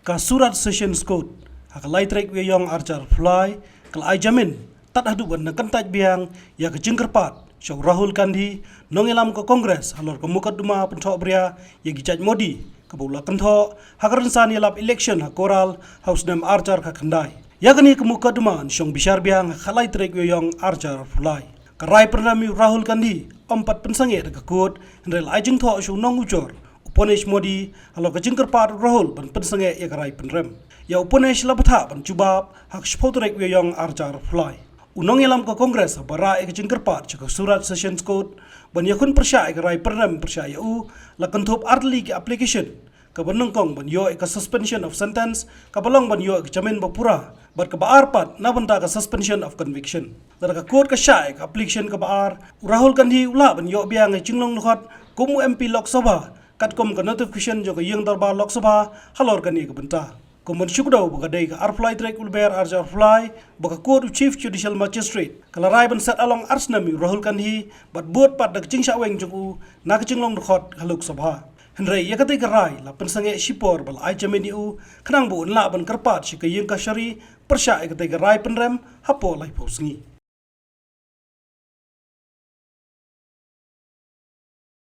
ka surat sessions code hakalai trek we yong archar fly kal ai jamin tat hadu ban kan taj biang ya ke jingkerpat Syau Rahul Gandhi nongelam ke Kongres halor ke mukaduma pentok bria ya gijaj Modi ke bola kentho hakaran san yalap election hakoral house nam archar ka khandai ya gani ke mukaduma syong bishar biang hakalai trek we yong archar fly karai pernami Rahul Gandhi empat pensange ke kod hendrel ajeng tho syong nong ucor Uponesh Modi halo ke jingkerpat Rahul ban pensange ya karai penrem ya Uponesh lapatha ban jubab hak spotrek we yong archar fly unong yalam ke Kongres bara ke jingkerpat ke surat sessions code ban yakun persya ke rai pernam persya u la kentup artli ke application ke benengkong ban yo ke suspension of sentence ke balong ban yo ke jamin bapura bat ke baar pat na banta ke suspension of conviction dar ke court ke syai ke application ke baar Rahul Gandhi ula ban yo biang ke jinglong lukhat kumu MP Lok Sabha katkom ke notification jo ke yang darbar Lok Sabha halor kan ke benta Kumun syukdaw bagadai ke arfly trek ulber arjar fly baka court chief judicial magistrate kalarai ban set along arsnami Rahul Gandhi bat buat pat dak jingsa weng jung na ke jinglong khot haluk sabha henrei yakati karai la pensange shipor bal ai jameni u khnang bu la ban karpat shi ke yung ka shari persya yakati karai penrem hapo lai posngi